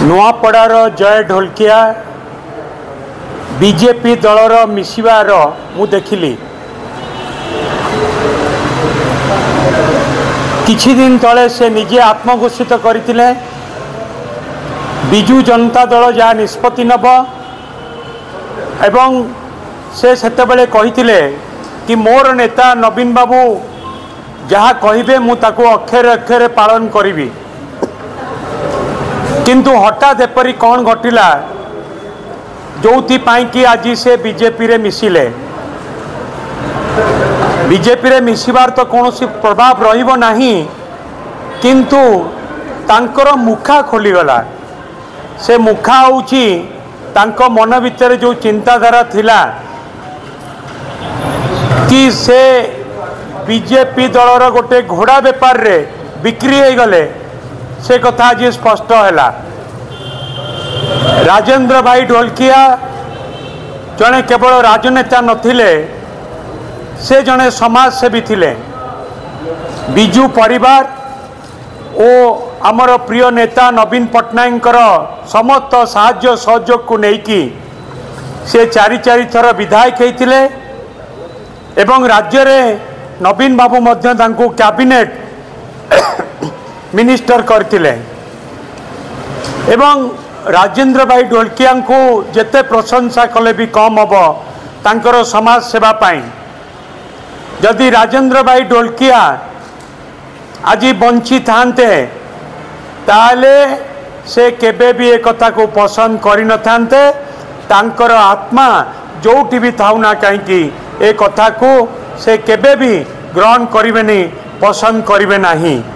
नुआपड़ार जय ढोलकिया बीजेपी दलर मिसिबार मु देखिली। किछि दिन तले से निजे आत्मघोषित करथिले बिजू जनता दल जहाँ निष्पत्ति नब एवं से सेतेबेले कहिथिले कि मोर नेता नवीन बाबू जहाँ कहिबे मु ताको अक्षरे अक्षरे पालन करिवि। किंतु हठात एपरी कौन घटिला जो कि आज से बीजेपी रे मिसिले। बीजेपी रे मिसिबार तो कौन प्रभाव रहिबो नाही, किंतु तांकर मुखा खोलीगला। से मुखा होउची तांको मन भितर जो चिंताधारा थिला कि से बीजेपी दलर गोटे घोड़ा बेपार रे बिक्री हो गले, से कथा आज स्पष्ट है। राजेंद्र भाई ढोलकिया जड़े केवल राजनेता नथिले, से जड़े समाजसेवी थिले। बिजू परिवार ओ आमर प्रिय नेता नवीन पट्टनायक समस्त साहाय्य सहयोग को लेकिन से चारि थर विधायक होते एवं राज्य रे नवीन बाबू मध्य तांको कैबिनेट मिनिस्टर करथिले एवं राजेंद्र भाई ढोलकिया को जेते प्रशंसा कले भी कम हम तांकर समाज सेवा पाई। जदि राजेंद्र भाई ढोलकिया आज बंची थांते ताले से केबे भी एक कथा को पसंद करि न थांते। तांकर आत्मा जोटी भी थाउ ना कहीं ए कथा को से केबे भी ग्रहण करिवेनी, पसंद करिवे नाही।